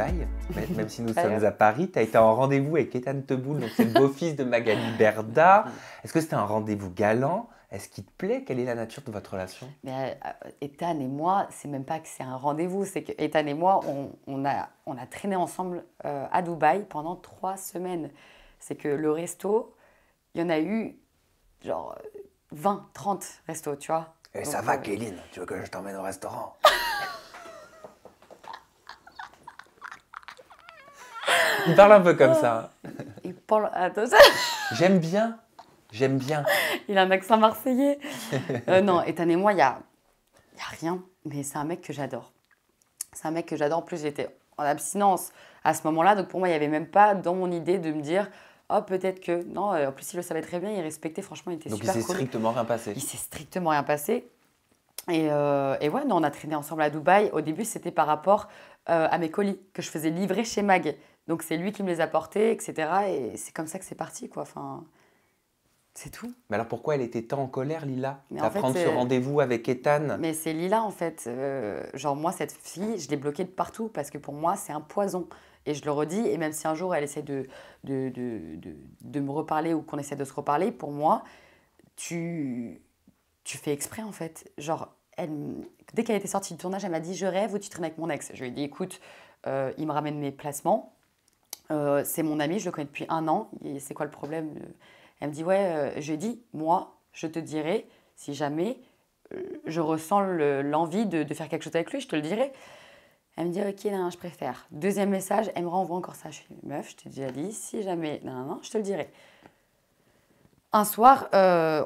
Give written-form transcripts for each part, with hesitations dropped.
Dubaï, même si nous sommes à Paris. Tu as été en rendez-vous avec Ethan Teboul, donc c'est le beau-fils de Magali Berda. Est-ce que c'était un rendez-vous galant? Est-ce qu'il te plaît? Quelle est la nature de votre relation? Mais Ethan et moi, c'est même pas que c'est un rendez-vous, c'est que Ethan et moi, on a traîné ensemble à Dubaï pendant 3 semaines. C'est que le resto, il y en a eu genre 20, 30 restos, tu vois. Et Donc, ça va, Kéline, tu veux que je t'emmène au restaurant? Il parle un peu comme ça. il parle... Attends, J'aime bien, j'aime bien. il a un accent marseillais. Non, Ethan et moi, il y a rien, mais c'est un mec que j'adore. C'est un mec que j'adore. En plus, j'étais en abstinence à ce moment-là, donc pour moi, il n'y avait même pas dans mon idée de me dire oh, peut-être que. Non, en plus, il le savait très bien, il respectait, franchement, il était Donc super il cool. s'est strictement rien passé. Il s'est strictement rien passé. Et ouais, non, on a traîné ensemble à Dubaï. Au début, c'était par rapport à mes colis que je faisais livrer chez Mag. Donc c'est lui qui me les a portés, etc. Et c'est comme ça que c'est parti, quoi. Enfin, c'est tout. Mais alors pourquoi elle était tant en colère, Lila, Mais en fait, d'apprendre ce rendez-vous avec Ethan? mais c'est Lila, en fait. Genre, moi, cette fille, je l'ai bloquée de partout parce que pour moi, c'est un poison. Et je le redis, et même si un jour elle essaie de me reparler ou qu'on essaie de se reparler, pour moi, tu fais exprès, en fait. Genre, dès qu'elle était sortie du tournage, elle m'a dit « Je rêve où tu traînes avec mon ex ». Je lui ai dit « Écoute, il me ramène mes placements. C'est mon ami, je le connais depuis 1 an. Et c'est quoi le problème ?» Elle me dit « Ouais, je lui ai dit, moi, je te dirai si jamais je ressens l'envie de faire quelque chose avec lui, je te le dirai. » Elle me dit « Ok, non, je préfère. » Deuxième message, elle me renvoie encore ça. Je fais « Meuf, je t'ai déjà dit, si jamais, non, je te le dirai. » Un soir,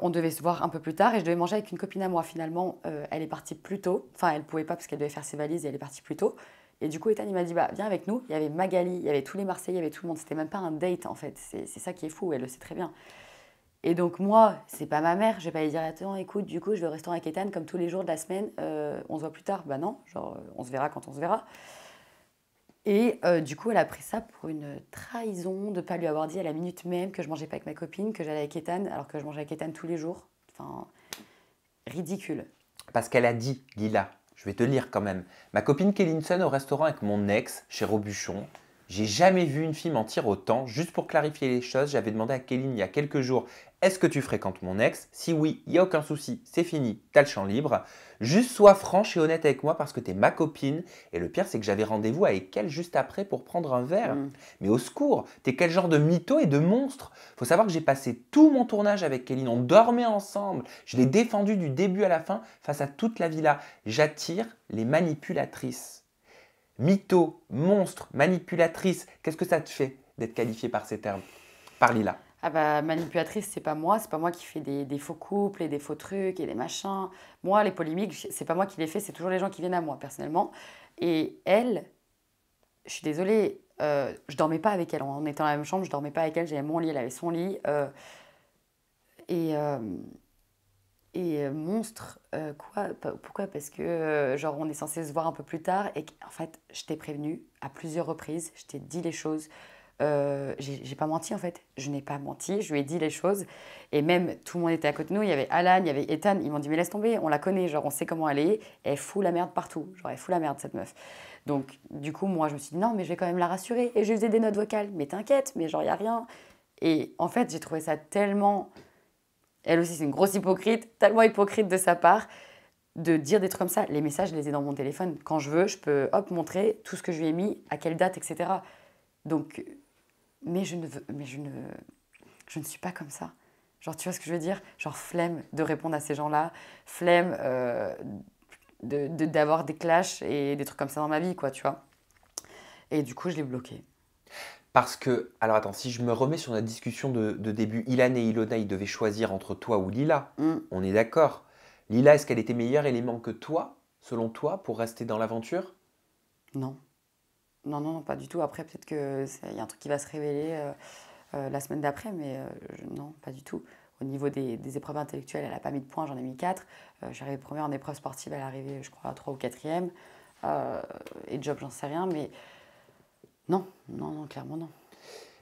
on devait se voir un peu plus tard et je devais manger avec une copine à moi. Finalement, elle est partie plus tôt. Enfin, elle ne pouvait pas parce qu'elle devait faire ses valises et elle est partie plus tôt. Et du coup, Ethan, il m'a dit, bah, viens avec nous. Il y avait Magali, il y avait tous les Marseillais, il y avait tout le monde. C'était même pas un date, en fait. C'est ça qui est fou, elle le sait très bien. Et donc, moi, c'est pas ma mère. Je vais pas lui dire, attends, écoute, du coup, je vais au restaurant avec Ethan comme tous les jours de la semaine. On se voit plus tard. Bah non, genre, on se verra quand on se verra. Et du coup, elle a pris ça pour une trahison de ne pas lui avoir dit à la minute même que je mangeais pas avec ma copine, que j'allais avec Ethan, alors que je mangeais avec Ethan tous les jours. Enfin, ridicule. Parce qu'elle a dit, Lila, je vais te lire quand même. Ma copine Kellinson au restaurant avec mon ex, chez Robuchon. J'ai jamais vu une fille mentir autant. Juste pour clarifier les choses, j'avais demandé à Kéline il y a quelques jours, est-ce que tu fréquentes mon ex? Si oui, il n'y a aucun souci, c'est fini, t'as le champ libre. Juste sois franche et honnête avec moi parce que t'es ma copine. Et le pire, c'est que j'avais rendez-vous avec elle juste après pour prendre un verre. Mais au secours, t'es quel genre de mytho et de monstre? Faut savoir que j'ai passé tout mon tournage avec Kéline, on dormait ensemble. Je l'ai défendu du début à la fin face à toute la villa. J'attire les manipulatrices. Mytho, monstre, manipulatrice, qu'est-ce que ça te fait d'être qualifié par ces termes? Par Lila. Ah bah, manipulatrice, c'est pas moi qui fais des faux couples et des faux trucs et des machins. Moi, les polémiques, c'est pas moi qui les fais, c'est toujours les gens qui viennent à moi, personnellement. Et elle, je suis désolée, je dormais pas avec elle. On était dans la même chambre, je dormais pas avec elle, j'avais mon lit, elle avait son lit. Et, euh, monstre, quoi? Pourquoi? Parce que, genre, on est censé se voir un peu plus tard et en fait, je t'ai prévenu à plusieurs reprises, je t'ai dit les choses. J'ai pas menti en fait, je n'ai pas menti, je lui ai dit les choses et même tout le monde était à côté de nous, il y avait Alan, il y avait Ethan, ils m'ont dit mais laisse tomber, on la connaît, genre on sait comment elle est, et elle fout la merde partout, genre elle fout la merde cette meuf. Donc du coup moi je me suis dit non mais je vais quand même la rassurer et je lui faisais des notes vocales, mais t'inquiète, mais genre il y a rien. Et en fait j'ai trouvé ça tellement, elle aussi c'est une grosse hypocrite, tellement hypocrite de sa part de dire des trucs comme ça. Les messages je les ai dans mon téléphone, quand je veux je peux hop montrer tout ce que je lui ai mis, à quelle date, etc. Donc mais je ne suis pas comme ça. Genre, tu vois ce que je veux dire? Genre, flemme de répondre à ces gens-là, flemme d'avoir des clashs et des trucs comme ça dans ma vie, quoi, tu vois. Et du coup, je l'ai bloqué. Parce que, alors attends, si je me remets sur notre discussion de début, Ilan et Ilona, ils devaient choisir entre toi ou Lila. On est d'accord. Lila, est-ce qu'elle était meilleur élément que toi, selon toi, pour rester dans l'aventure? Non. Non, non, non, pas du tout. Après, peut-être qu'il y a un truc qui va se révéler la semaine d'après, mais non, pas du tout. Au niveau des épreuves intellectuelles, elle n'a pas mis de points, j'en ai mis 4. J'arrivais première en épreuve sportive, elle est arrivée, je crois, à 3 ou 4e. Et job, j'en sais rien, mais non, non, non, clairement non.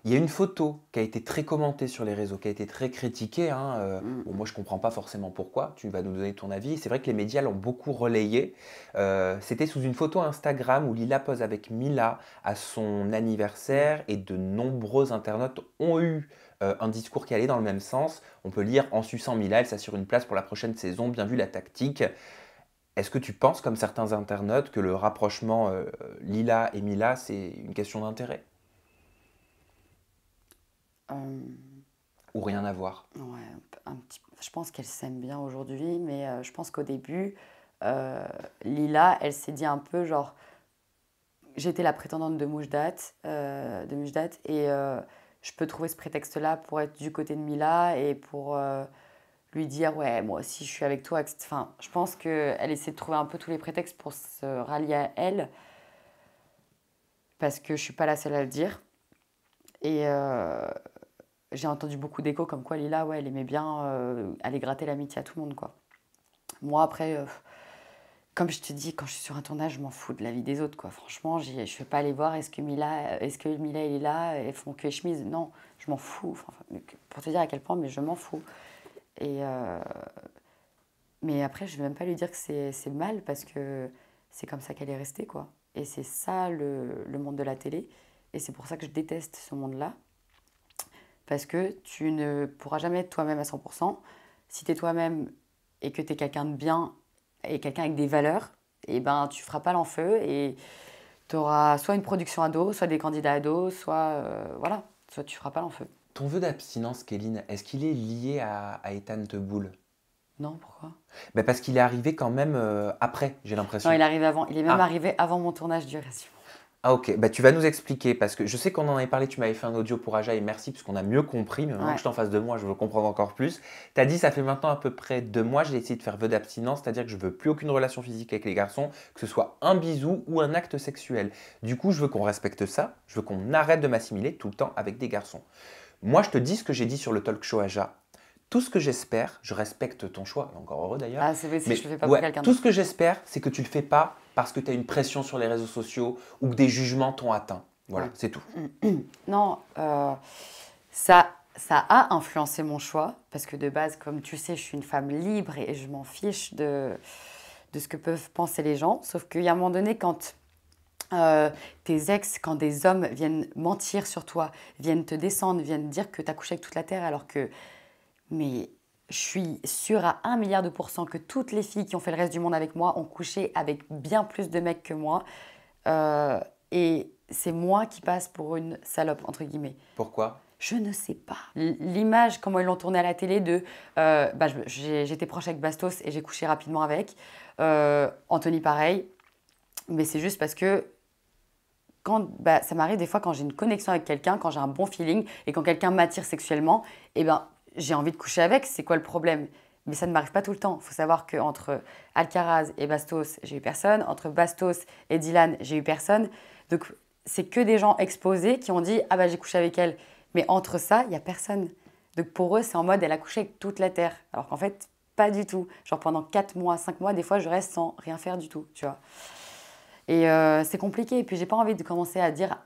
Il y a une photo qui a été très commentée sur les réseaux, qui a été très critiquée, hein, Mm. bon, moi, je ne comprends pas forcément pourquoi. Tu vas nous donner ton avis. C'est vrai que les médias l'ont beaucoup relayé. C'était sous une photo Instagram où Lila pose avec Mila à son anniversaire et de nombreux internautes ont eu un discours qui allait dans le même sens. On peut lire: en suçant Mila, elle s'assure une place pour la prochaine saison. Bien vu la tactique. Est-ce que tu penses, comme certains internautes, que le rapprochement Lila et Mila, c'est une question d'intérêt Euh, ou rien à voir? ouais, je pense qu'elle s'aime bien aujourd'hui, mais je pense qu'au début, euh, Lila, elle s'est dit un peu genre, j'étais la prétendante de Mujdat, et je peux trouver ce prétexte-là pour être du côté de Mila et pour lui dire, ouais, moi aussi je suis avec toi, etc. Enfin, je pense qu'elle essaie de trouver un peu tous les prétextes pour se rallier à elle, parce que je suis pas la seule à le dire. Et j'ai entendu beaucoup d'échos comme quoi Lila, ouais, elle aimait bien aller gratter l'amitié à tout le monde, quoi. Moi, après, comme je te dis, quand je suis sur un tournage, je m'en fous de la vie des autres, quoi. Franchement, je ne vais pas aller voir est-ce que Mila et Lila, elles font que les chemises. Non, je m'en fous. Enfin, pour te dire à quel point, mais je m'en fous. Et, mais après, je ne vais même pas lui dire que c'est mal parce que c'est comme ça qu'elle est restée, quoi. Et c'est ça le monde de la télé. Et c'est pour ça que je déteste ce monde-là. Parce que tu ne pourras jamais être toi-même à 100%. Si tu es toi-même et que tu es quelqu'un de bien et quelqu'un avec des valeurs, et ben tu feras pas l'enfeu et tu auras soit une production ado, soit des candidats ados, soit voilà, soit tu feras pas l'enfeu. Ton vœu d'abstinence, Kéline, est-ce qu'il est lié à Ethan Teboul? Non, pourquoi? Ben parce qu'il est arrivé quand même après, j'ai Non, l'impression. il arrive avant. Il est même Ah, arrivé avant mon tournage du Récit. ah ok, bah, tu vas nous expliquer, parce que je sais qu'on en avait parlé, tu m'avais fait un audio pour Aja, et merci, puisqu'on a mieux compris, mais maintenant que Ouais. je t'en face de moi, je veux comprendre encore plus. Tu as dit, ça fait maintenant à peu près 2 mois, j'ai essayé de faire vœu d'abstinence, c'est-à-dire que je veux plus aucune relation physique avec les garçons, que ce soit un bisou ou un acte sexuel. Du coup, je veux qu'on respecte ça, je veux qu'on arrête de m'assimiler tout le temps avec des garçons. Moi, je te dis ce que j'ai dit sur le talk show Aja. Tout ce que j'espère, je respecte ton choix, et encore heureux d'ailleurs, Ah, c'est vrai, si mais je le fais pas pour ouais, quelqu'un tout ce d'autre. que j'espère, c'est que tu le fais pas parce que tu as une pression sur les réseaux sociaux ou que des jugements t'ont atteint. Voilà, Ouais. c'est tout. Non, ça a influencé mon choix, parce que de base, comme tu sais, je suis une femme libre et je m'en fiche de ce que peuvent penser les gens. Sauf qu'il y a un moment donné, quand tes ex, quand des hommes viennent mentir sur toi, viennent te descendre, viennent dire que tu as couché avec toute la terre, alors que, mais je suis sûre à 1 milliard de % que toutes les filles qui ont fait le reste du monde avec moi ont couché avec bien plus de mecs que moi. Euh, et c'est moi qui passe pour une salope, entre guillemets. Pourquoi? Je ne sais pas. L'image, comment ils l'ont tournée à la télé de j'étais proche avec Bastos et j'ai couché rapidement avec. Anthony, pareil. Mais c'est juste parce que ça m'arrive des fois quand j'ai une connexion avec quelqu'un, quand j'ai un bon feeling et quand quelqu'un m'attire sexuellement, eh ben, j'ai envie de coucher avec. C'est quoi le problème? Mais ça ne m'arrive pas tout le temps. Il faut savoir qu'entre Alcaraz et Bastos, j'ai eu personne. Entre Bastos et Dylan, j'ai eu personne. Donc, c'est que des gens exposés qui ont dit « Ah bah j'ai couché avec elle ». Mais entre ça, il n'y a personne. Donc pour eux, c'est en mode « Elle a couché avec toute la Terre ». Alors qu'en fait, pas du tout. Genre pendant 4 mois, 5 mois, des fois, je reste sans rien faire du tout, tu vois. Et c'est compliqué. Et puis, j'ai pas envie de commencer à dire,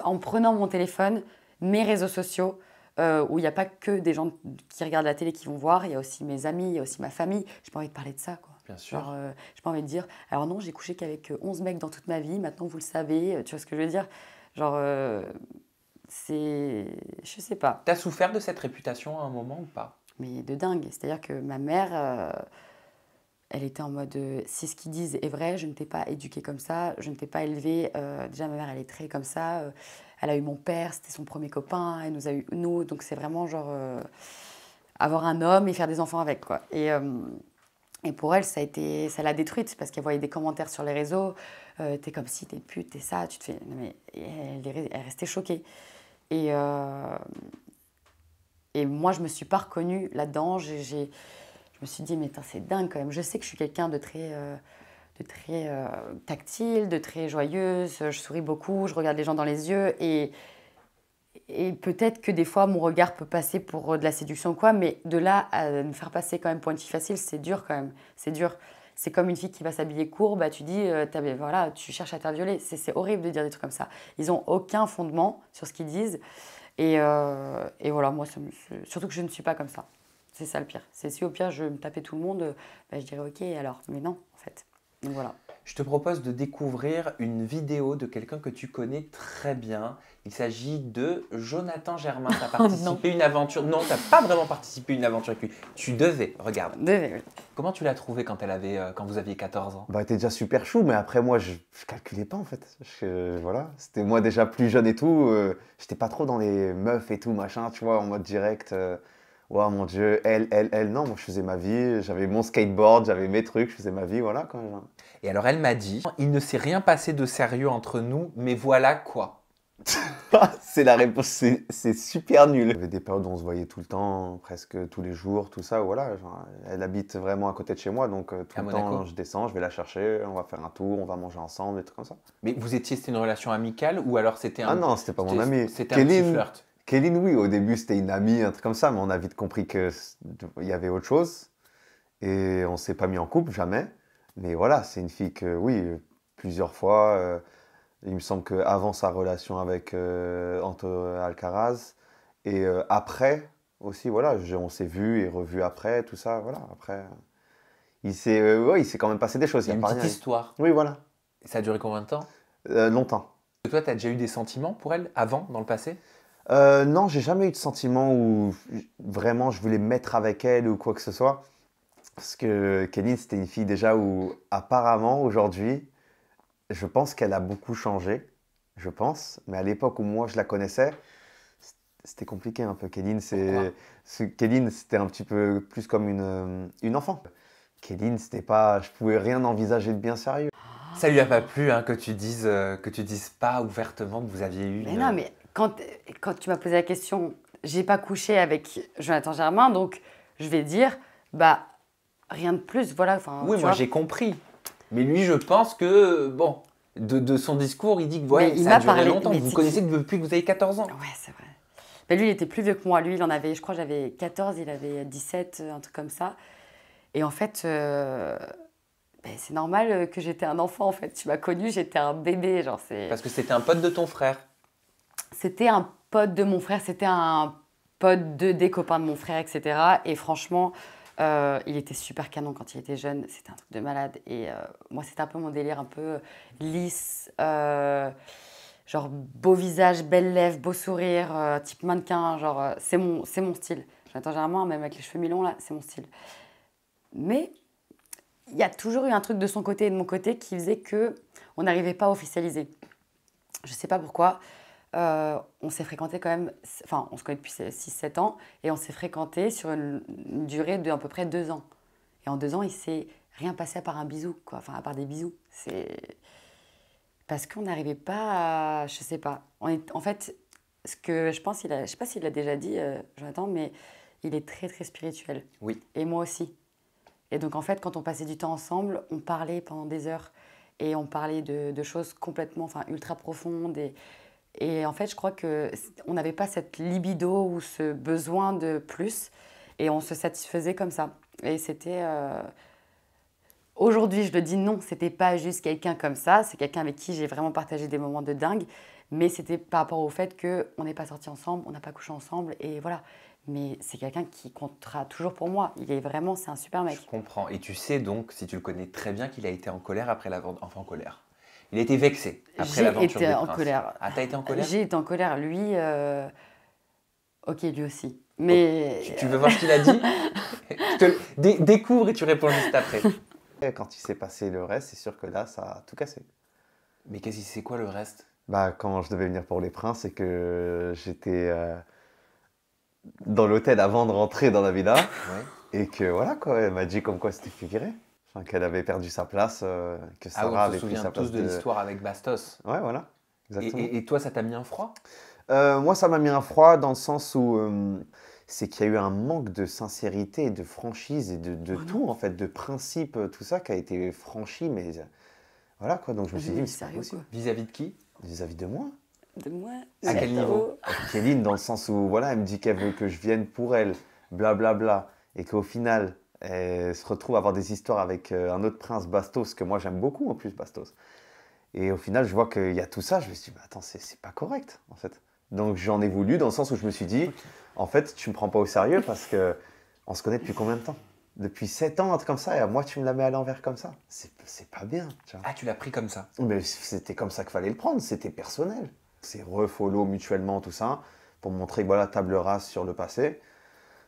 en prenant mon téléphone, mes réseaux sociaux, où il n'y a pas que des gens qui regardent la télé qui vont voir, il y a aussi mes amis, il y a aussi ma famille. J'ai pas envie de parler de ça, quoi. Bien sûr. Genre, j'ai pas envie de dire, alors non, j'ai couché qu'avec 11 mecs dans toute ma vie, maintenant vous le savez, tu vois ce que je veux dire? Genre, c'est. Je sais pas, T'as souffert de cette réputation à un moment ou pas? mais de dingue. C'est-à-dire que ma mère, elle était en mode si ce qu'ils disent est vrai, je ne t'ai pas éduquée comme ça, je ne t'ai pas élevée. Déjà, ma mère, elle est très comme ça. Elle a eu mon père, c'était son premier copain, elle nous a eu nous. Donc, c'est vraiment genre avoir un homme et faire des enfants avec, quoi. Et pour elle, ça l'a détruite parce qu'elle voyait des commentaires sur les réseaux. T'es comme si, t'es pute, t'es ça. Tu te fais. Non, mais elle restait choquée. Et, et moi, je me suis pas reconnue là-dedans. Je me suis dit, mais attends, c'est dingue quand même. Je sais que je suis quelqu'un de très tactile, de très joyeuse. Je souris beaucoup, je regarde les gens dans les yeux. Et peut-être que des fois, mon regard peut passer pour de la séduction ou quoi. Mais de là à me faire passer quand même pour une fille facile, c'est dur quand même. C'est dur. C'est comme une fille qui va s'habiller court, bah, tu dis, voilà, tu cherches à te faire violer. C'est horrible de dire des trucs comme ça. Ils n'ont aucun fondement sur ce qu'ils disent. Et voilà, moi, surtout que je ne suis pas comme ça. C'est ça le pire. C'est si au pire, je me tapais tout le monde, bah, je dirais ok alors. Mais non, en fait. Donc voilà. Je te propose de découvrir une vidéo de quelqu'un que tu connais très bien. Il s'agit de Jonathan Germain. Tu as Oh non. participé à une aventure. Non, tu n'as pas vraiment participé à une aventure avec lui. Tu devais, regarde. Oui. Comment tu l'as trouvé quand vous aviez 14 ans? Bah, t'es déjà super chou, mais après, moi, je calculais pas, en fait. Voilà, c'était moi déjà plus jeune et tout. J'étais pas trop dans les meufs et tout, machin, tu vois, en mode direct. Oh mon Dieu, elle. Non, moi, je faisais ma vie. J'avais mon skateboard, j'avais mes trucs, je faisais ma vie, voilà, quand même. Et alors, elle m'a dit, il ne s'est rien passé de sérieux entre nous, mais voilà quoi. C'est la réponse, c'est super nul. Il y avait des périodes où on se voyait tout le temps, presque tous les jours, tout ça, voilà. Genre, elle habite vraiment à côté de chez moi, donc tout À le Monaco. temps, je descends, je vais la chercher, on va faire un tour, on va manger ensemble, des trucs comme ça. Mais c'était une relation amicale ou alors c'était Ah non, c'était pas mon ami. C'était un petit flirt. Kéline, oui, au début, c'était une amie, un truc comme ça, mais on a vite compris qu'il y avait autre chose. Et on s'est pas mis en couple, jamais. Mais voilà, c'est une fille que, oui, plusieurs fois. Il me semble qu'avant sa relation avec Anto Alcaraz, et après aussi, voilà, on s'est vu et revu après, tout ça, voilà. Après, il s'est quand même passé des choses. Il y a une pas petite rien. histoire. Oui, voilà. Et ça a duré combien de temps? Longtemps. Toi, tu as déjà eu des sentiments pour elle avant, dans le passé? Non, j'ai jamais eu de sentiment où vraiment je voulais me mettre avec elle ou quoi que ce soit. Parce que Kéline, c'était une fille déjà où, apparemment, aujourd'hui, je pense qu'elle a beaucoup changé, je pense. Mais à l'époque où moi je la connaissais, c'était compliqué un peu. Kéline, c'était un petit peu plus comme une enfant. Kéline, c'était pas, je pouvais rien envisager de bien sérieux. Ça lui a pas plu hein, que tu dises pas ouvertement que vous aviez eu Mais non, mais quand tu m'as posé la question, j'ai pas couché avec Jonathan Germain, donc je vais dire, bah, rien de plus, voilà. Oui, tu moi vois. j'ai compris. Mais lui, je pense que, bon, de son discours, il dit que ouais, Mais il ça a m'a duré parlé, longtemps. mais Vous tu- connaissez depuis que vous avez 14 ans. Ouais, c'est vrai. Mais lui, il était plus vieux que moi. Lui, il en avait, je crois, j'avais 14, il avait 17, un truc comme ça. Et en fait, ben, c'est normal que j'étais un enfant, en fait. Tu m'as connu, j'étais un bébé. Genre, Parce que c'était un pote de ton frère. C'était un pote de mon frère, c'était un pote des copains de mon frère, etc. Et franchement, il était super canon quand il était jeune. C'était un truc de malade. Et moi, c'était un peu mon délire, un peu lisse, genre beau visage, belles lèvres, beau sourire, type mannequin. Genre, c'est mon style. J'attends généralement, même avec les cheveux mi-longs, là, c'est mon style. Mais il y a toujours eu un truc de son côté et de mon côté qui faisait que on n'arrivait pas à officialiser. Je sais pas pourquoi. On s'est fréquenté quand même, enfin on se connaît depuis 6-7 ans et on s'est fréquenté sur une durée de à peu près 2 ans. Et en 2 ans, il s'est rien passé à part un bisou, quoi. Enfin, à part des bisous. C'est parce qu'on n'arrivait pas à, je sais pas. En fait, ce que je pense, je sais pas s'il l'a déjà dit, Jonathan, mais il est très très spirituel. Oui. Et moi aussi. Et donc en fait, quand on passait du temps ensemble, on parlait pendant des heures et on parlait de choses complètement, enfin ultra profondes et en fait, je crois qu'on n'avait pas cette libido ou ce besoin de plus et on se satisfaisait comme ça. Et c'était... Aujourd'hui, je le dis non, c'était pas juste quelqu'un comme ça, c'est quelqu'un avec qui j'ai vraiment partagé des moments de dingue, mais c'était par rapport au fait qu'on n'est pas sortis ensemble, on n'a pas couché ensemble et voilà. Mais c'est quelqu'un qui comptera toujours pour moi. C'est un super mec. Je comprends. Et tu sais donc, si tu le connais très bien, qu'il a été en colère après l'aventure. Enfin, en colère. Il a été vexé après l'aventure des J'ai été en princes. colère. Ah, t'as été en colère? J'ai été en colère. Lui, ok, lui aussi. Mais Tu veux voir ce qu'il a dit? Découvre et tu réponds juste après. Et quand il s'est passé le reste, c'est sûr que là, ça a tout cassé. Mais c'est quoi le reste? Bah, quand je devais venir pour les princes et que j'étais dans l'hôtel avant de rentrer dans la villa, Ouais. et que voilà, quoi, elle m'a dit comme quoi c'était figuré. Enfin, qu'elle avait perdu sa place, que Ah oui, Sarah on avait se pris souvient sa place tous de l'histoire avec Bastos. Ouais, voilà, exactement. Et toi, ça t'a mis un froid? Moi, ça m'a mis un froid dans le sens où c'est qu'il y a eu un manque de sincérité, de franchise et de tout, en fait, de principe, tout ça qui a été franchi, mais voilà, quoi. Donc je me suis dit, mais c'est pas sérieux, possible. Vis-à-vis de qui? Vis-à-vis de moi. de moi. À quel niveau? Kéline, dans le sens où, voilà, elle me dit qu'elle veut que je vienne pour elle, blablabla, et qu'au final, elle se retrouve à avoir des histoires avec un autre prince, Bastos, que moi j'aime beaucoup en plus, Bastos. Et au final, je vois qu'il y a tout ça, je me suis dit, mais attends, c'est pas correct, en fait. Donc j'en ai voulu dans le sens où je me suis dit, en fait, tu me prends pas au sérieux parce que on se connaît depuis combien de temps? Depuis 7 ans, un truc comme ça, et moi tu me la mets à l'envers comme ça. C'est pas bien, tu vois. Ah, tu l'as pris comme ça. Mais c'était comme ça qu'il fallait le prendre, c'était personnel. C'est refollow mutuellement, tout ça, pour montrer que voilà, table rase sur le passé,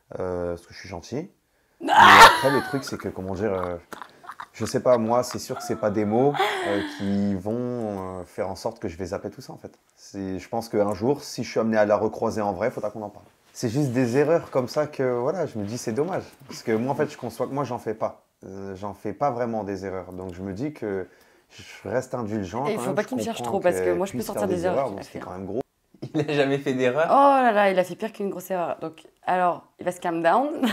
parce que je suis gentil. Mais après, le truc, c'est que, comment dire, je sais pas, moi, c'est sûr que c'est pas des mots qui vont faire en sorte que je vais zapper tout ça, en fait. Je pense qu'un jour, si je suis amené à la recroiser en vrai, il faudra qu'on en parle. C'est juste des erreurs comme ça que, voilà, je me dis, c'est dommage. Parce que moi, en fait, je conçois que moi, j'en fais pas. J'en fais pas vraiment des erreurs. Donc, je me dis que je reste indulgent. Et il quand faut même. pas Je qu'il me cherche comprends trop parce que qu'elle moi je peux puisse sortir faire des erreurs. donc c'était quand même gros. Il n'a jamais fait d'erreur. Oh là là, il a fait pire qu'une grosse erreur. Donc, alors, il va se calm down.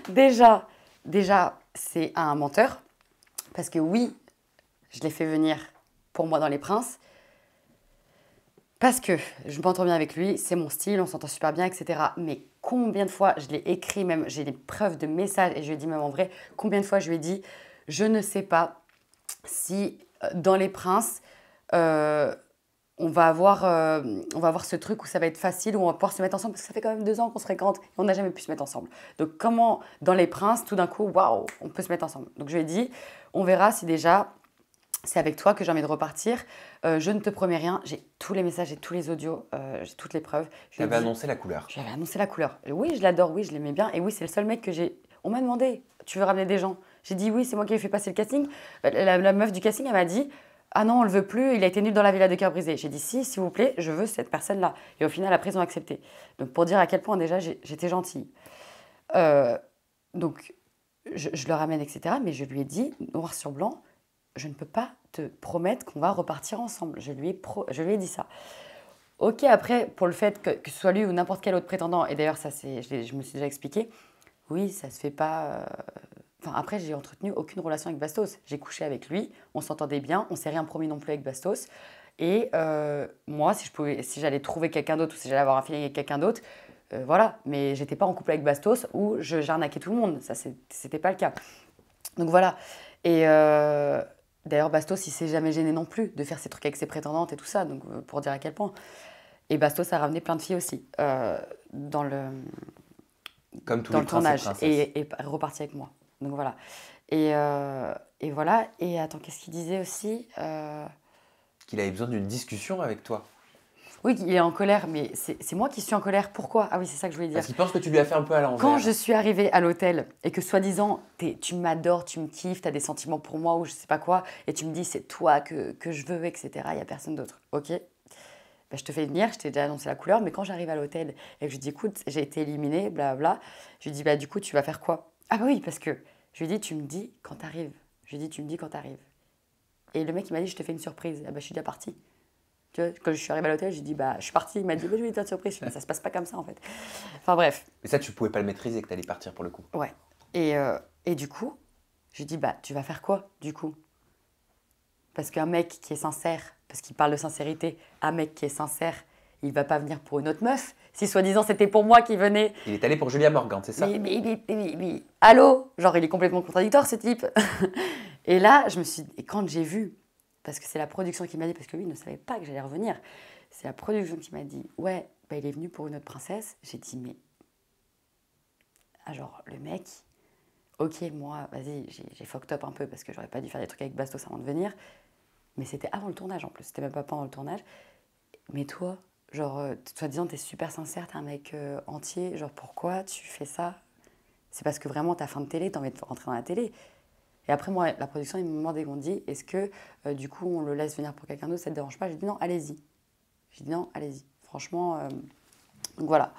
déjà, c'est un menteur. Parce que oui, je l'ai fait venir pour moi dans Les Princes. Parce que je m'entends bien avec lui, c'est mon style, on s'entend super bien, etc. Mais combien de fois je l'ai écrit, même j'ai des preuves de messages, et je lui ai dit même en vrai, combien de fois je lui ai dit, je ne sais pas si dans Les Princes, on va avoir ce truc où ça va être facile, où on va pouvoir se mettre ensemble, parce que ça fait quand même 2 ans qu'on se fréquente et on n'a jamais pu se mettre ensemble. Donc comment, dans Les Princes, tout d'un coup, waouh, on peut se mettre ensemble. Donc je lui ai dit, on verra si déjà, c'est avec toi que j'ai envie de repartir. Je ne te promets rien, j'ai tous les messages, j'ai tous les audios, j'ai toutes les preuves. Tu avais annoncé la couleur. J'avais annoncé la couleur. Et oui, je l'adore, oui, je l'aimais bien. Et oui, c'est le seul mec que j'ai... On m'a demandé, tu veux ramener des gens? J'ai dit oui, c'est moi qui ai fait passer le casting. La meuf du casting, elle m'a dit, ah non, on le veut plus, il a été nul dans la villa de cœur brisé. J'ai dit si, s'il vous plaît, je veux cette personne-là. Et au final, après, ils ont accepté. Donc pour dire à quel point déjà j'étais gentille. Donc je le ramène, etc. Mais je lui ai dit, noir sur blanc, je ne peux pas te promettre qu'on va repartir ensemble. Je lui ai dit ça. Ok, après, pour le fait que ce soit lui ou n'importe quel autre prétendant, et d'ailleurs, ça, je me suis déjà expliqué, oui, ça se fait pas. Enfin, après, j'ai entretenu aucune relation avec Bastos. J'ai couché avec lui, on s'entendait bien, on s'est rien promis non plus avec Bastos. Et moi, si j'allais trouver quelqu'un d'autre ou si j'allais avoir un feeling avec quelqu'un d'autre, voilà. Mais j'étais pas en couple avec Bastos où j'arnaquais tout le monde. Ça, c'était pas le cas. Donc voilà. Et d'ailleurs, Bastos, il s'est jamais gêné non plus de faire ses trucs avec ses prétendantes et tout ça. Donc pour dire à quel point. Et Bastos a ramené plein de filles aussi dans le tournage et reparti avec moi. Donc voilà. Et voilà. Et attends, qu'est-ce qu'il disait aussi Qu'il avait besoin d'une discussion avec toi. Oui, il est en colère, mais c'est moi qui suis en colère. Pourquoi? Ah oui, c'est ça que je voulais dire. Parce qu'il pense que tu lui as fait un peu à l'envers. Quand je suis arrivée à l'hôtel et que soi-disant, tu m'adores, tu me kiffes, tu as des sentiments pour moi ou je sais pas quoi, et tu me dis c'est toi que je veux, etc., il n'y a personne d'autre. Ok, ben, je te fais venir, je t'ai déjà annoncé la couleur, mais quand j'arrive à l'hôtel et que je lui dis écoute, j'ai été éliminée, blablabla, je lui dis bah du coup, tu vas faire quoi? Ah bah oui, parce que je lui dis tu me dis quand t'arrives. Je lui dis tu me dis quand t'arrives. Et le mec, il m'a dit je te fais une surprise. Ah bah je suis déjà partie. Tu vois, quand je suis arrivée à l'hôtel, j'ai dit bah je suis partie. Il m'a dit bah, je vais te faire une surprise. Je dis, bah, ça se passe pas comme ça en fait. Enfin bref. Mais ça, tu pouvais pas le maîtriser que t'allais partir pour le coup. Ouais. Et du coup, je lui dis bah tu vas faire quoi du coup? Parce qu'un mec qui est sincère, parce qu'il parle de sincérité, un mec qui est sincère, il va pas venir pour une autre meuf. Si soi-disant c'était pour moi qui venait. Il est allé pour Julia Morgan, c'est ça? Mais, allô? Genre il est complètement contradictoire ce type. Et là, et quand j'ai vu, parce que c'est la production qui m'a dit, parce que lui il ne savait pas que j'allais revenir, c'est la production qui m'a dit, ouais, bah, il est venu pour une autre princesse. J'ai dit, mais. Ah, genre, le mec, ok, moi, vas-y, j'ai fucked up un peu parce que j'aurais pas dû faire des trucs avec Bastos avant de venir. Mais c'était avant le tournage en plus, c'était même pas pendant le tournage. Mais toi, genre, soi-disant, t'es super sincère, t'es un mec entier, genre, pourquoi tu fais ça? C'est parce que vraiment, t'as faim de télé, t'as envie de rentrer dans la télé. Et après, moi, la production, ils m'ont demandé, ils m'ont dit, est-ce que, du coup, on le laisse venir pour quelqu'un d'autre, ça te dérange pas? J'ai dit non, allez-y. J'ai dit non, allez-y. Franchement, donc voilà.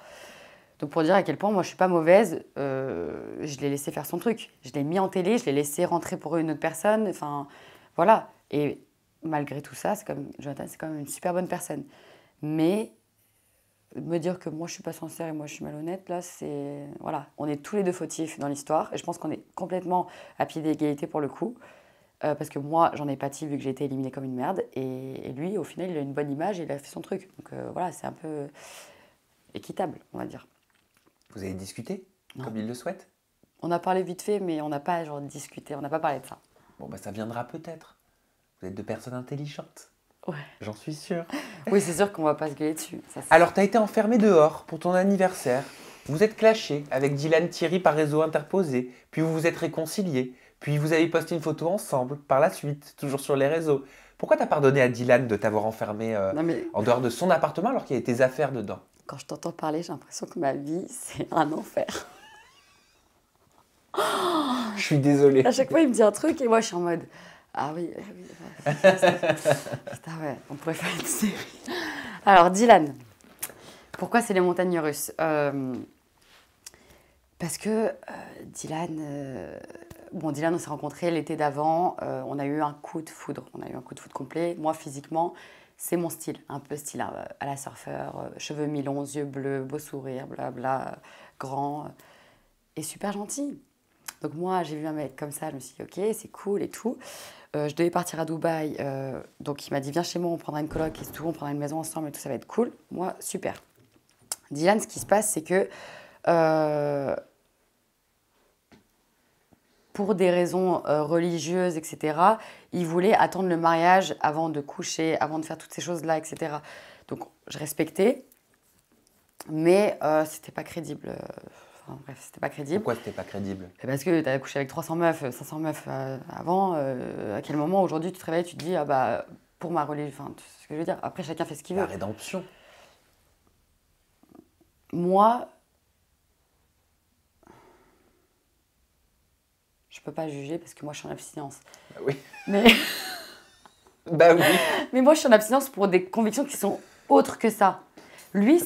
Donc pour dire à quel point moi je suis pas mauvaise, je l'ai laissé faire son truc. Je l'ai mis en télé, je l'ai laissé rentrer pour une autre personne. Enfin, voilà. Et malgré tout ça, Jonathan, c'est quand même une super bonne personne. Mais me dire que moi je suis pas sincère et moi je suis malhonnête, là, c'est voilà, on est tous les deux fautifs dans l'histoire. Et je pense qu'on est complètement à pied d'égalité pour le coup. Parce que moi, j'en ai pâti vu que j'ai été éliminée comme une merde. Et lui, au final, il a une bonne image et il a fait son truc. Donc voilà, c'est un peu équitable, on va dire. Vous avez discuté Non. comme il le souhaite? On a parlé vite fait, mais on n'a pas genre discuté, on n'a pas parlé de ça. Bon, bah ça viendra peut-être. Vous êtes deux personnes intelligentes. Ouais. J'en suis sûr. Oui, c'est sûr qu'on va pas se gueuler dessus. Ça, c'est- Alors, t'as été enfermé dehors pour ton anniversaire. Vous êtes clashé avec Dylan Thierry par réseau interposé. Puis vous vous êtes réconciliés. Puis vous avez posté une photo ensemble par la suite, toujours sur les réseaux. Pourquoi t'as pardonné à Dylan de t'avoir enfermé Non, mais en dehors de son appartement alors qu'il y avait tes affaires dedans? quand je t'entends parler, j'ai l'impression que ma vie, c'est un enfer. Je suis désolé. À chaque fois, il me dit un truc et moi, je suis en mode ah oui, putain, ouais, on pourrait faire une série. Alors, Dylan, pourquoi c'est les montagnes russes? Parce que Dylan, on s'est rencontrés l'été d'avant, on a eu un coup de foudre. On a eu un coup de foudre complet. Moi, physiquement, c'est mon style, un peu style à la surfeur, cheveux mi-longs, yeux bleus, beau sourire, blabla, grand et super gentil. Donc moi, j'ai vu un mec comme ça, je me suis dit, ok, c'est cool et tout. Je devais partir à Dubaï, donc il m'a dit, viens chez moi, on prendra une coloc et tout, on prendra une maison ensemble et tout, ça va être cool. Moi, super. Dylan, ce qui se passe, c'est que pour des raisons religieuses, etc., il voulait attendre le mariage avant de coucher, avant de faire toutes ces choses-là, etc. Donc je respectais, mais c'était pas crédible. Enfin, bref, c'était pas crédible. Pourquoi c'était pas crédible? Parce que tu as couché avec 300 meufs, 500 meufs avant. À quel moment, aujourd'hui, tu te réveilles, tu te dis, ah bah, pour ma religion, enfin, tu sais ce que je veux dire. Après, chacun fait ce qu'il La veut. rédemption. Moi, je peux pas juger parce que moi, je suis en abstinence. Bah oui. Mais, Bah oui. mais moi, je suis en abstinence pour des convictions qui sont autres que ça. Lui,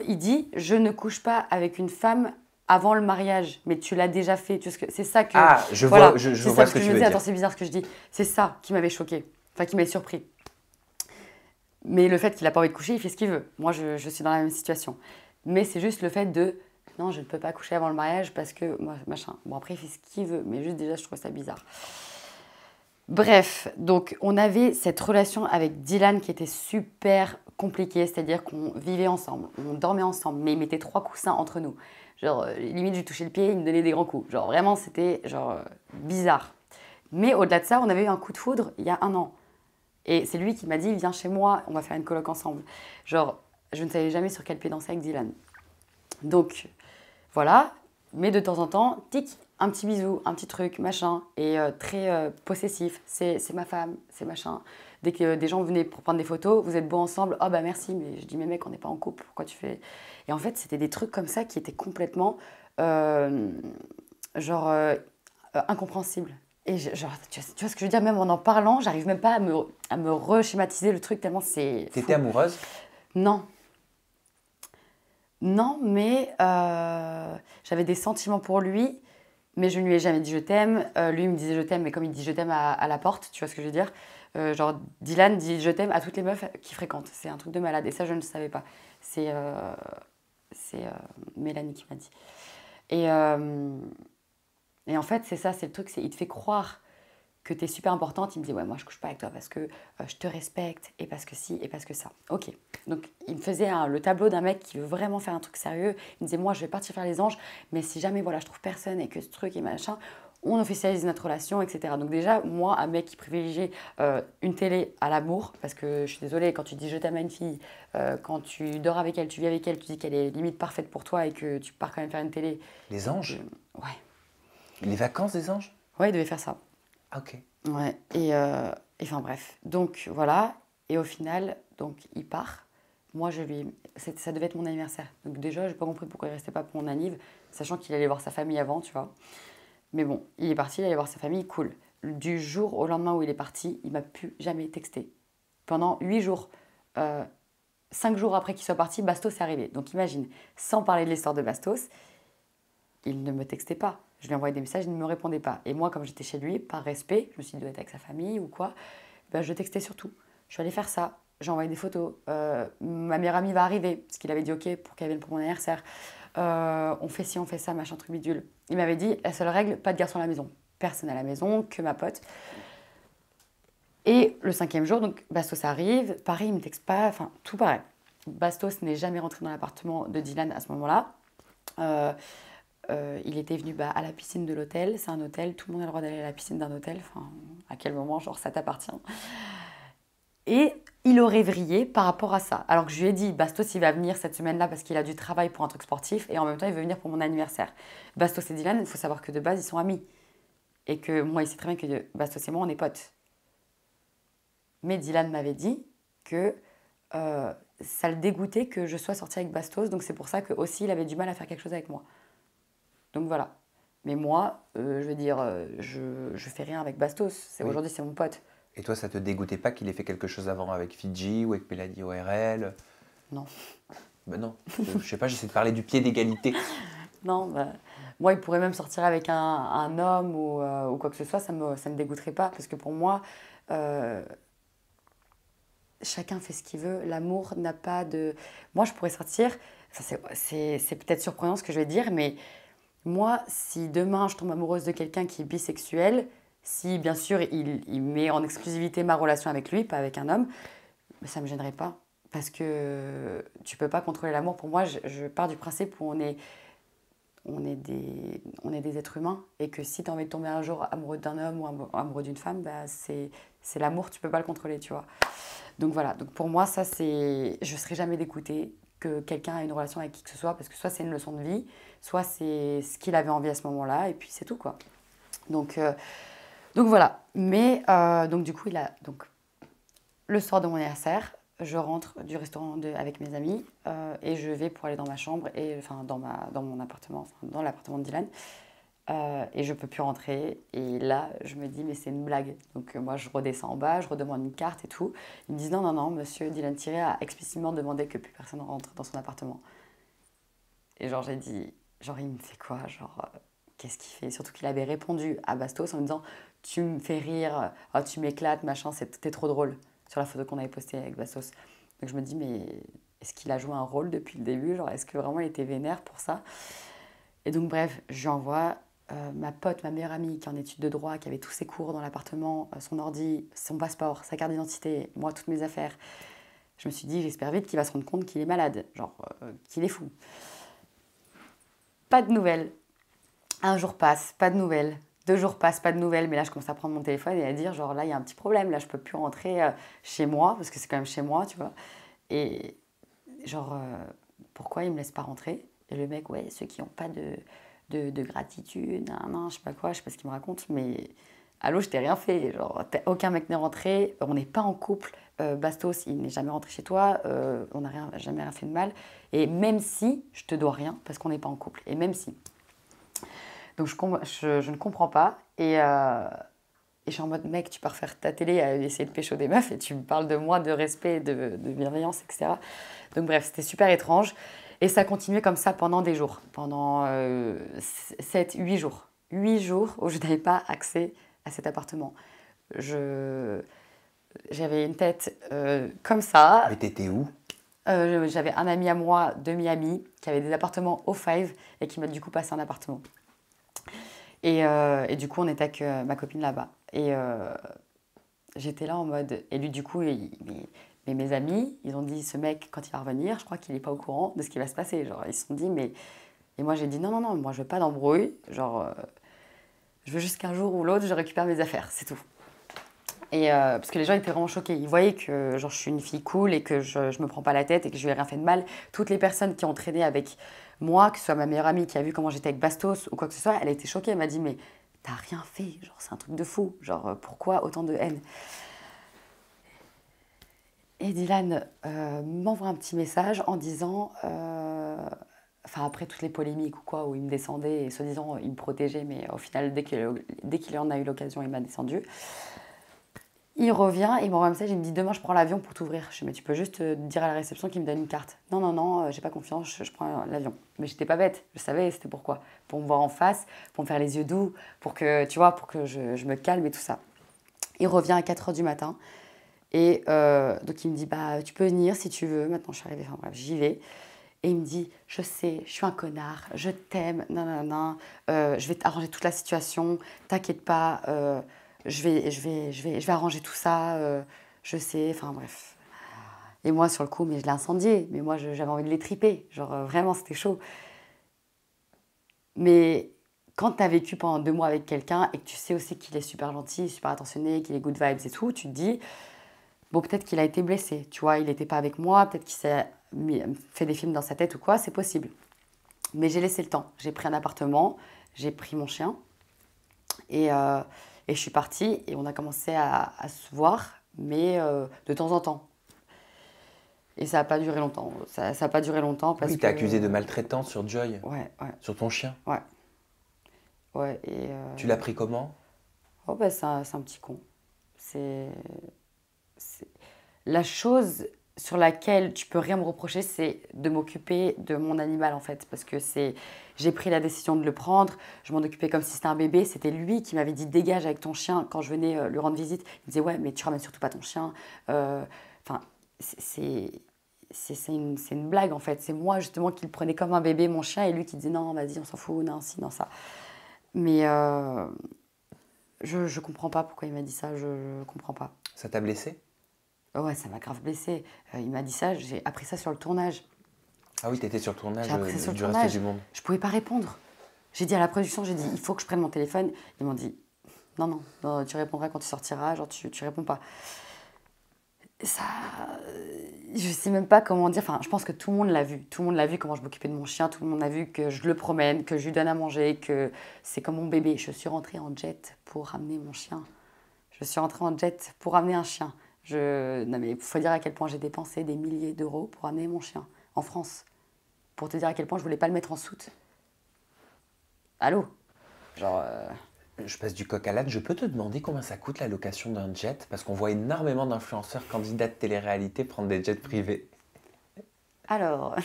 il dit, je ne couche pas avec une femme avant le mariage, mais tu l'as déjà fait. C'est ça que. Ah, je voilà, vois, je c'est vois ça ce que je tu me veux dis. dire. Attends, c'est bizarre ce que je dis. C'est ça qui m'avait choquée, enfin qui m'avait surpris. Mais le fait qu'il n'a pas envie de coucher, il fait ce qu'il veut. Moi, je suis dans la même situation. Mais c'est juste le fait de non, je ne peux pas coucher avant le mariage parce que moi, machin. Bon, après, il fait ce qu'il veut, mais juste déjà, je trouve ça bizarre. Bref, donc on avait cette relation avec Dylan qui était super compliquée, c'est-à-dire qu'on vivait ensemble, on dormait ensemble, mais il mettait 3 coussins entre nous. Genre, limite, je lui touchais le pied, il me donnait des grands coups. Genre, vraiment, c'était genre bizarre. Mais au-delà de ça, on avait eu un coup de foudre il y a 1 an. Et c'est lui qui m'a dit, viens chez moi, on va faire une coloc ensemble. Genre, je ne savais jamais sur quel pied danser avec Dylan. Donc, voilà. Mais de temps en temps, tic, un petit bisou, un petit truc, machin. Et très possessif. C'est ma femme, c'est machin. Dès que des gens venaient pour prendre des photos, vous êtes beaux ensemble. Oh bah merci, mais je dis, mais mec, on n'est pas en couple, pourquoi tu fais... Et en fait, c'était des trucs comme ça qui étaient complètement, incompréhensibles. Et genre, tu vois ce que je veux dire, même en parlant, j'arrive même pas à me reschématiser le truc tellement c'est... T'étais amoureuse? Non. Non, mais j'avais des sentiments pour lui, mais je ne lui ai jamais dit je t'aime. Lui, il me disait je t'aime, mais comme il dit je t'aime à la porte, tu vois ce que je veux dire? Genre, Dylan dit je t'aime à toutes les meufs qu'il fréquente. C'est un truc de malade, et ça, je ne le savais pas. C'est Mélanie qui m'a dit. Et en fait, c'est ça, c'est le truc, il te fait croire que tu es super importante. Il me dit, ouais, moi, je couche pas avec toi parce que je te respecte et parce que si et parce que ça. Ok. Donc, il me faisait le tableau d'un mec qui veut vraiment faire un truc sérieux. Il me disait, moi, je vais partir faire les anges, mais si jamais, voilà, je trouve personne et que ce truc et machin, on officialise notre relation, etc. Donc déjà, moi, un mec qui privilégie une télé à l'amour, parce que je suis désolée, quand tu dis je t'aime à une fille, quand tu dors avec elle, tu vis avec elle, tu dis qu'elle est limite parfaite pour toi et que tu pars quand même faire une télé. Les anges? Ouais. Les vacances des anges? Ouais, il devait faire ça. Ah, ok. Ouais, et enfin bref. Donc voilà, et au final, donc il part. Moi, ça devait être mon anniversaire. Donc déjà, j'ai pas compris pourquoi il restait pas pour mon anniv, sachant qu'il allait voir sa famille avant, tu vois. Mais bon, il est parti, il allait voir sa famille, cool. Du jour au lendemain où il est parti, il m'a plus jamais texté. Pendant 8 jours. 5 jours après qu'il soit parti, Bastos est arrivé. Donc imagine, sans parler de l'histoire de Bastos, il ne me textait pas. Je lui envoyais des messages, il ne me répondait pas. Et moi, comme j'étais chez lui, par respect, je me suis dit, il doit être avec sa famille ou quoi, ben, je textais surtout. Je suis allée faire ça, j'ai envoyé des photos. Ma meilleure amie va arriver, parce qu'il avait dit ok pour qu'elle vienne pour mon anniversaire. On fait ci, on fait ça, machin truc bidule. Il m'avait dit, la seule règle, pas de garçon à la maison. Personne à la maison, que ma pote. Et le 5e jour, donc Bastos arrive, pareil, il ne me texte pas, enfin tout pareil. Bastos n'est jamais rentré dans l'appartement de Dylan à ce moment-là. Il était venu à la piscine de l'hôtel. C'est un hôtel, tout le monde a le droit d'aller à la piscine d'un hôtel. Enfin, à quel moment, genre, ça t'appartient. Et il aurait vrillé par rapport à ça. Alors que je lui ai dit, Bastos, il va venir cette semaine-là parce qu'il a du travail pour un truc sportif et en même temps, il veut venir pour mon anniversaire. Bastos et Dylan, il faut savoir que de base, ils sont amis. Et que moi, il sait très bien que Bastos et moi, on est potes. Mais Dylan m'avait dit que ça le dégoûtait que je sois sortie avec Bastos. Donc c'est pour ça qu'aussi, il avait du mal à faire quelque chose avec moi. Donc voilà. Mais moi, je veux dire, je fais rien avec Bastos. Oui. Aujourd'hui, c'est mon pote. Et toi, ça te dégoûtait pas qu'il ait fait quelque chose avant avec Fidji ou avec Mélanie ORL? Non. Ben non, je sais pas, j'essaie de parler du pied d'égalité. Non, bah, moi, il pourrait même sortir avec un homme ou quoi que ce soit, ça me dégoûterait pas. Parce que pour moi, chacun fait ce qu'il veut. L'amour n'a pas de... Moi, je pourrais sortir, c'est peut-être surprenant ce que je vais dire, mais moi, si demain je tombe amoureuse de quelqu'un qui est bisexuel, si bien sûr il met en exclusivité ma relation avec lui, pas avec un homme, ça ne me gênerait pas. Parce que tu peux pas contrôler l'amour. Pour moi, je pars du principe où on est des êtres humains et que si tu as envie de tomber un jour amoureux d'un homme ou amoureux d'une femme, bah, c'est l'amour, tu peux pas le contrôler, tu vois. Donc voilà, donc pour moi, ça c'est... Je serai jamais dégoûtée que quelqu'un ait une relation avec qui que ce soit parce que soit c'est une leçon de vie, soit c'est ce qu'il avait envie à ce moment-là et puis c'est tout, quoi. Donc voilà. Mais donc du coup, donc, le soir de mon anniversaire, je rentre du restaurant avec mes amis et je vais pour aller dans ma chambre, enfin dans mon appartement, enfin, dans l'appartement de Dylan. Et je peux plus rentrer. Et là, je me dis, mais c'est une blague. Donc moi, je redescends en bas, je redemande une carte et tout. Ils me disent, non, non, non, monsieur Dylan Thierry a explicitement demandé que plus personne rentre dans son appartement. Et genre, j'ai dit, genre, il me fait quoi? Genre, qu'est-ce qu'il fait? Surtout qu'il avait répondu à Bastos en me disant, tu me fais rire, oh, tu m'éclates, machin, t'es trop drôle, sur la photo qu'on avait postée avec Bastos. Donc je me dis, mais est-ce qu'il a joué un rôle depuis le début? Genre, est-ce que vraiment il était vénère pour ça? Et donc bref, j'envoie ma pote, ma meilleure amie qui est en études de droit, qui avait tous ses cours dans l'appartement, son ordi, son passeport, sa carte d'identité, moi, toutes mes affaires. Je me suis dit, j'espère vite qu'il va se rendre compte qu'il est malade, genre qu'il est fou. Pas de nouvelles. Un jour passe, pas de nouvelles. 2 jours passent, pas de nouvelles. Mais là, je commence à prendre mon téléphone et à dire, genre là, il y a un petit problème. Là, je peux plus rentrer chez moi, parce que c'est quand même chez moi, tu vois. Et genre, pourquoi il me laisse pas rentrer? Et le mec, ouais, ceux qui n'ont pas de gratitude, non, je sais pas quoi, je sais pas ce qu'il me raconte, mais allô, je t'ai rien fait. Genre, aucun mec n'est rentré, on n'est pas en couple. Bastos, il n'est jamais rentré chez toi, on n'a jamais rien fait de mal. Et même si, je te dois rien, parce qu'on n'est pas en couple. Et même si. Donc je ne comprends pas. Et je suis en mode, mec, tu pars faire ta télé à essayer de pécho des meufs et tu me parles de moi, de respect, de bienveillance, etc. Donc bref, c'était super étrange. Et ça a continué comme ça pendant des jours. Pendant 7-8 jours. 8 jours où je n'avais pas accès à cet appartement. J'avais une tête comme ça. Mais t'étais où? J'avais un ami à moi, demi-ami, qui avait des appartements au Five et qui m'a du coup passé un appartement. Et du coup, on était avec ma copine là-bas. Et j'étais là en mode... Et lui, du coup, mais mes amis, ils ont dit, ce mec, quand il va revenir, je crois qu'il n'est pas au courant de ce qui va se passer. Genre, ils se sont dit, mais... Et moi, j'ai dit, non, non, non, moi, je veux pas d'embrouille. Genre, je veux juste qu'un jour ou l'autre, je récupère mes affaires, c'est tout. Et parce que les gens étaient vraiment choqués. Ils voyaient que genre, je suis une fille cool et que je me prends pas la tête et que je lui ai rien fait de mal. Toutes les personnes qui ont traîné avec moi, que ce soit ma meilleure amie qui a vu comment j'étais avec Bastos ou quoi que ce soit, elle a été choquée. Elle m'a dit, mais t'as rien fait. Genre, c'est un truc de fou. Genre, pourquoi autant de haine? Et Dylan m'envoie un petit message en disant... Enfin, après toutes les polémiques ou quoi, où il me descendait et soi-disant il me protégeait, mais au final, dès qu'il en a eu l'occasion, il m'a descendu. Il revient, il m'envoie un message, il me dit demain je prends l'avion pour t'ouvrir. Je dis mais tu peux juste dire à la réception qu'il me donne une carte. Non, non, non, j'ai pas confiance, je prends l'avion. Mais j'étais pas bête, je savais c'était pourquoi. Pour me voir en face, pour me faire les yeux doux, pour que, tu vois, pour que je me calme et tout ça. Il revient à 4h du matin et donc il me dit bah tu peux venir si tu veux. Maintenant je suis arrivée, enfin bref, j'y vais. Et il me dit, je sais, je suis un connard, je t'aime, non, non, non, je vais arranger toute la situation, t'inquiète pas, je vais arranger tout ça, je sais, enfin bref. Et moi, sur le coup, mais je l'ai incendié, mais moi, j'avais envie de les triper, genre vraiment, c'était chaud. Mais quand tu as vécu pendant 2 mois avec quelqu'un et que tu sais aussi qu'il est super gentil, super attentionné, qu'il est good vibes et tout, tu te dis, Bon, peut-être qu'il a été blessé, tu vois, il n'était pas avec moi, peut-être qu'il s'est fait des films dans sa tête ou quoi, c'est possible. Mais j'ai laissé le temps. J'ai pris un appartement, j'ai pris mon chien et je suis partie et on a commencé à se voir, mais de temps en temps. Et ça n'a pas duré longtemps. Ça n'a pas duré longtemps parce Oui, que... t'es accusé de maltraitance sur Joy, Ouais, ouais, sur ton chien. ouais. Ouais, Tu l'as pris comment? Oh, bah, c'est un petit con. C'est... La chose sur laquelle tu peux rien me reprocher, c'est de m'occuper de mon animal en fait, parce que j'ai pris la décision de le prendre, je m'en occupais comme si c'était un bébé, c'était lui qui m'avait dit dégage avec ton chien quand je venais lui rendre visite, il me disait ouais mais tu ramènes surtout pas ton chien, enfin c'est une blague en fait, c'est moi justement qui le prenais comme un bébé mon chien et lui qui disait non vas-y on s'en fout, non si, non ça, mais je comprends pas pourquoi il m'a dit ça, je comprends pas. Ça t'a blessé? Ouais, ça m'a grave blessée. Il m'a dit ça, j'ai appris ça sur le tournage. Ah oui, t'étais sur le tournage J'ai appris ça sur le du Reste tournage. du Monde. Je pouvais pas répondre. J'ai dit à la production, j'ai dit, il faut que je prenne mon téléphone. Ils m'ont dit, non, tu répondras quand tu sortiras, genre tu réponds pas. Ça, je sais même pas comment dire. Enfin, je pense que tout le monde l'a vu. Tout le monde l'a vu comment je m'occupais de mon chien. Tout le monde a vu que je le promène, que je lui donne à manger, que c'est comme mon bébé. Je suis rentrée en jet pour ramener mon chien. Je suis rentrée en jet pour ramener un chien. Non mais il faut dire à quel point j'ai dépensé des milliers d'euros pour amener mon chien en France. Pour te dire à quel point je voulais pas le mettre en soute. Allô? Genre... Je passe du coq à l'âne. Je peux te demander combien ça coûte la location d'un jet? Parce qu'on voit énormément d'influenceurs candidats de télé-réalité prendre des jets privés. Alors...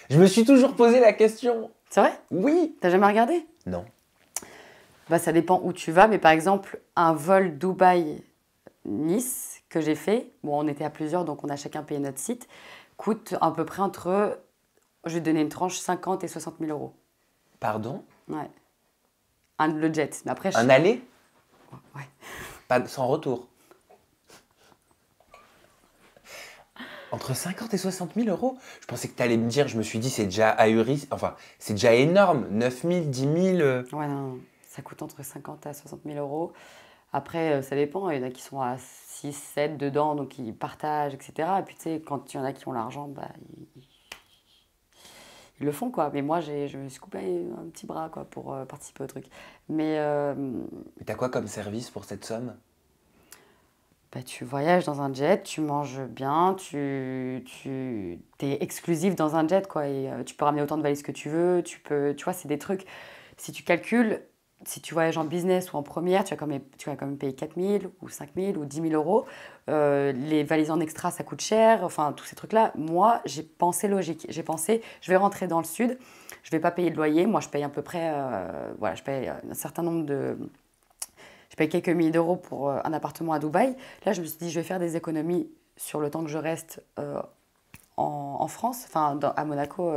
Je me suis toujours posé la question. C'est vrai? Oui. T'as jamais regardé? Non. Bah ça dépend où tu vas, mais par exemple, un vol Dubaï-Nice que j'ai fait, bon on était à plusieurs donc on a chacun payé notre site, coûte à peu près entre, je vais te donner une tranche, 50 et 60 000 euros. Pardon? Ouais. Le jet. Mais après, Un aller? Ouais. Pas sans retour. Entre 50 et 60 000 euros? Je pensais que tu allais me dire, je me suis dit, c'est déjà ahuri, enfin, c'est déjà énorme. 9 000, 10 000. Ouais, non, ça coûte entre 50 à 60 000 euros. Après, ça dépend. Il y en a qui sont à 6, 7 dedans, donc ils partagent, etc. Et puis, tu sais, quand il y en a qui ont l'argent, bah, ils le font, quoi. Mais moi, je me suis coupé un petit bras, quoi, pour participer au truc. Mais T'as quoi comme service pour cette somme? bah, tu voyages dans un jet, tu manges bien, t'es exclusif dans un jet, quoi. Et tu peux ramener autant de valises que tu veux. Tu vois, c'est des trucs. Si tu calcules, si tu voyages en business ou en première, tu vas quand même payer 4 000 ou 5 000 ou 10 000 euros. Les valises en extra, ça coûte cher. Enfin, tous ces trucs-là. Moi, j'ai pensé logique. J'ai pensé, je vais rentrer dans le sud, je ne vais pas payer de loyer. Moi, je paye à peu près, voilà, je paye un certain nombre de... Je paye quelques milliers d'euros pour un appartement à Dubaï. Là, je me suis dit, je vais faire des économies sur le temps que je reste en France, enfin à Monaco,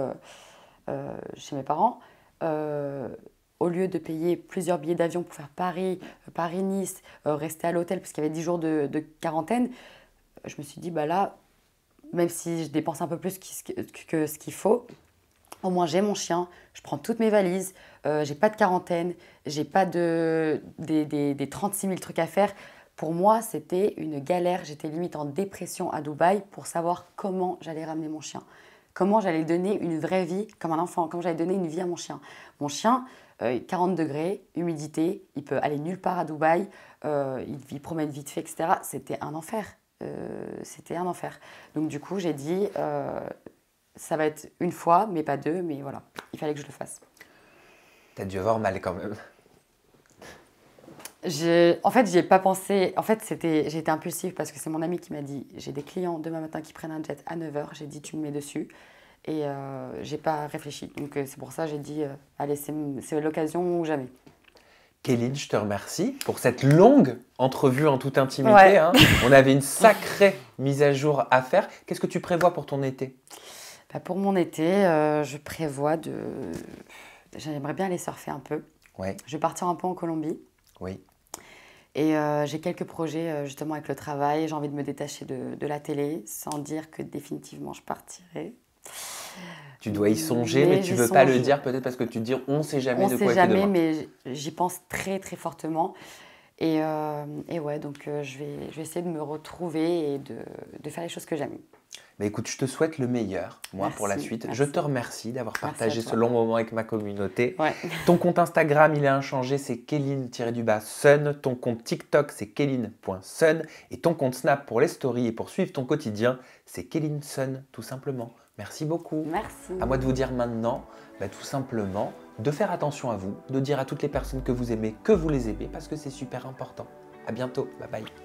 chez mes parents. Au lieu de payer plusieurs billets d'avion pour faire Paris, Paris-Nice, rester à l'hôtel parce qu'il y avait 10 jours de quarantaine, je me suis dit, bah là, même si je dépense un peu plus que ce qu'il faut, au moins j'ai mon chien, je prends toutes mes valises, j'ai pas de quarantaine, j'ai pas des 36 000 trucs à faire. Pour moi, c'était une galère, j'étais limite en dépression à Dubaï pour savoir comment j'allais ramener mon chien. Comment j'allais donner une vraie vie comme un enfant, comment j'allais donner une vie à mon chien. Mon chien, 40 degrés, humidité, il peut aller nulle part à Dubaï, il promène vite fait, etc. C'était un enfer. C'était un enfer. Donc du coup, j'ai dit, ça va être une fois, mais pas deux, mais voilà, il fallait que je le fasse. T'as dû avoir mal quand même. En fait, j'y ai pas pensé. En fait, j'ai été impulsive parce que c'est mon ami qui m'a dit, j'ai des clients demain matin qui prennent un jet à 9 h. J'ai dit, tu me mets dessus. Et j'ai pas réfléchi. Donc c'est pour ça que j'ai dit, allez, c'est l'occasion ou jamais. Kéline, je te remercie pour cette longue entrevue en toute intimité. Ouais. Hein. On avait une sacrée mise à jour à faire. Qu'est-ce que tu prévois pour ton été? Bah, pour mon été, je prévois de... J'aimerais bien aller surfer un peu. Ouais. Je vais partir un peu en Colombie. Oui. Et j'ai quelques projets justement avec le travail. J'ai envie de me détacher de la télé sans dire que définitivement je partirai. Tu dois y songer, mais tu ne veux pas le dire peut-être parce que tu te dis on ne sait jamais de quoi est fait demain. Mais j'y pense très très fortement. Et ouais, donc je vais essayer de me retrouver et de faire les choses que j'aime. Mais écoute, je te souhaite le meilleur, moi, pour la Merci, suite. merci. Je te remercie d'avoir Merci à partagé toi. ce long moment avec ma communauté. Ouais. Ton compte Instagram, il est inchangé, c'est Kéline-Sun. Ton compte TikTok, c'est Kéline.sun. Et ton compte Snap pour les stories et pour suivre ton quotidien, c'est Kéline Sun, tout simplement. Merci beaucoup. Merci. À moi de vous dire maintenant, tout simplement, de faire attention à vous, de dire à toutes les personnes que vous aimez que vous les aimez, parce que c'est super important. À bientôt, bye bye.